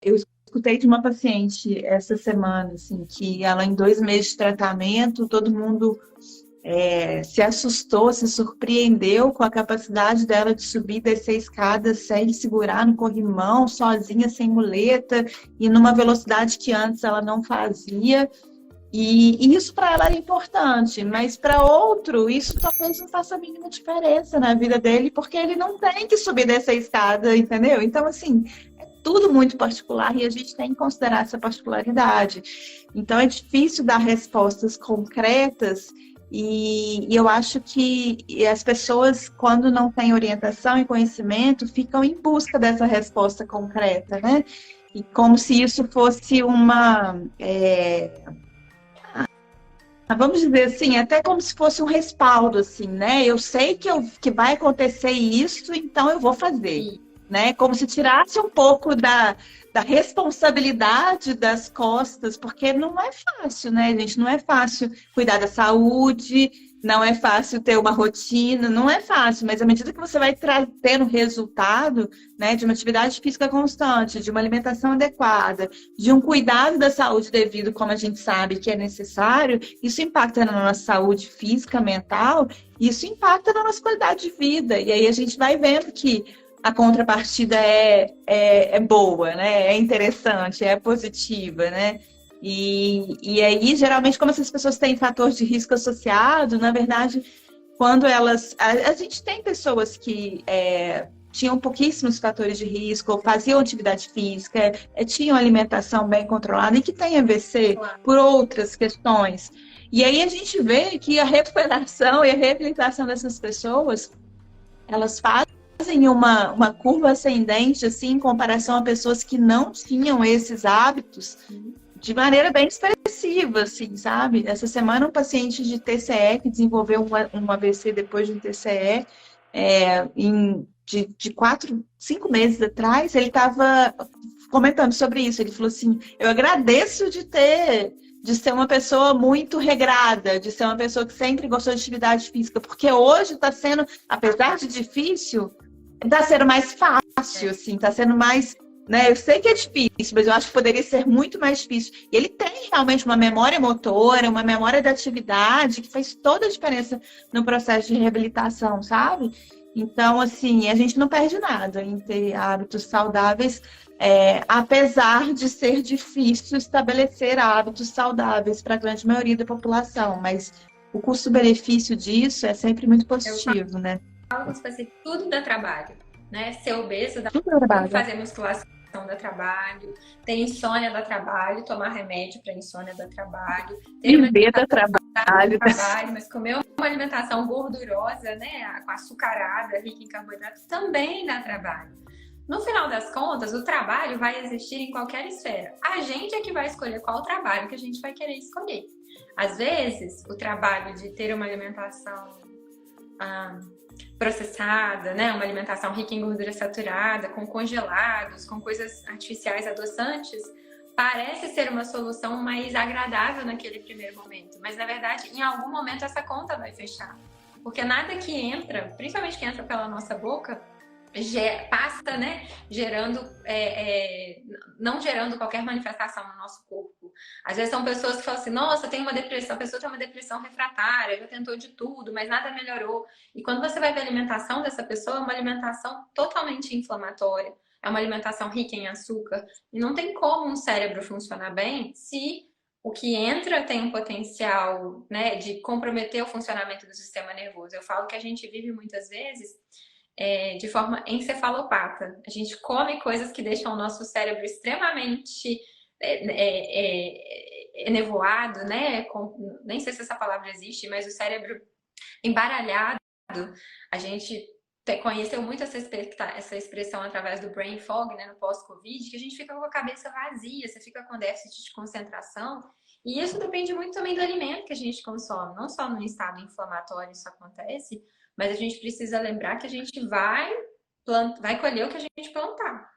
Eu escutei de uma paciente essa semana, assim, que ela em 2 meses de tratamento, todo mundo se assustou, se surpreendeu com a capacidade dela de subir e descer escadas sem segurar no corrimão, sozinha, sem muleta, e numa velocidade que antes ela não fazia. E isso para ela era importante, mas para outro, isso talvez não faça a mínima diferença na vida dele, porque ele não tem que subir dessa escada, entendeu? Então, assim, é tudo muito particular e a gente tem que considerar essa particularidade. Então, é difícil dar respostas concretas e eu acho que as pessoas, quando não têm orientação e conhecimento, ficam em busca dessa resposta concreta, né? E como se isso fosse vamos dizer assim, até como se fosse um respaldo, assim, né? Eu sei que vai acontecer isso, então eu vou fazer, E né? Como se tirasse um pouco da responsabilidade das costas, porque não é fácil, né, gente? Não é fácil cuidar da saúde, não é fácil ter uma rotina, não é fácil, mas à medida que você vai tendo resultado, né, de uma atividade física constante, de uma alimentação adequada, de um cuidado da saúde devido, como a gente sabe que é necessário, isso impacta na nossa saúde física, mental, isso impacta na nossa qualidade de vida. E aí a gente vai vendo que a contrapartida é boa, né? É interessante, é positiva, né? E aí, geralmente, como essas pessoas têm fator de risco associado, na verdade, quando elas. A gente tem pessoas que tinham pouquíssimos fatores de risco, faziam atividade física, tinham alimentação bem controlada e que têm AVC claro, por outras questões. E aí a gente vê que a recuperação e a reabilitação dessas pessoas, elas fazem uma curva ascendente, assim, em comparação a pessoas que não tinham esses hábitos, de maneira bem expressiva, assim, sabe? Essa semana, um paciente de TCE que desenvolveu um AVC depois de um TCE, de 4, 5 meses atrás, ele estava comentando sobre isso. Ele falou assim: eu agradeço de ser uma pessoa muito regrada, de ser uma pessoa que sempre gostou de atividade física, porque hoje está sendo, apesar de difícil, está sendo mais fácil, é. assim, está sendo mais, né? Eu sei que é difícil, mas eu acho que poderia ser muito mais difícil. E ele tem realmente uma memória motora, uma memória da atividade que faz toda a diferença no processo de reabilitação, sabe? Então, assim, a gente não perde nada em ter hábitos saudáveis, apesar de ser difícil estabelecer hábitos saudáveis para a grande maioria da população, mas o custo-benefício disso é sempre muito Eu positivo, né? falo, tipo assim, tudo dá trabalho, né? Ser obeso dá Tudo é trabalho, trabalho. fazer musculação dá trabalho, ter insônia dá trabalho, tomar remédio para insônia dá trabalho, ter uma Viver dá trabalho. trabalho, mas comer uma alimentação gordurosa, né, com açucarada, rica em carboidratos, também dá trabalho. No final das contas, o trabalho vai existir em qualquer esfera. A gente é que vai escolher qual trabalho que a gente vai querer escolher. Às vezes, o trabalho de ter uma alimentação ah, processada, né, uma alimentação rica em gordura saturada, com congelados, com coisas artificiais adoçantes, parece ser uma solução mais agradável naquele primeiro momento, mas na verdade, em algum momento essa conta vai fechar, porque nada que entra, principalmente que entra pela nossa boca, passa, né, gerando, não gerando qualquer manifestação no nosso corpo. Às vezes são pessoas que falam assim, nossa, tem uma depressão, a pessoa tem uma depressão refratária, já tentou de tudo, mas nada melhorou. E quando você vai ver a alimentação dessa pessoa, é uma alimentação totalmente inflamatória, é uma alimentação rica em açúcar, e não tem como um cérebro funcionar bem se o que entra tem um potencial, né, de comprometer o funcionamento do sistema nervoso. Eu falo que a gente vive muitas vezes de forma encefalopata. A gente come coisas que deixam o nosso cérebro extremamente enevoado, né? Nem sei se essa palavra existe, mas o cérebro embaralhado. A gente conheceu muito essa expressão através do brain fog, né, no pós-Covid, que a gente fica com a cabeça vazia, você fica com déficit de concentração. E isso depende muito também do alimento que a gente consome, não só no estado inflamatório isso acontece, mas a gente precisa lembrar que a gente vai colher o que a gente plantar.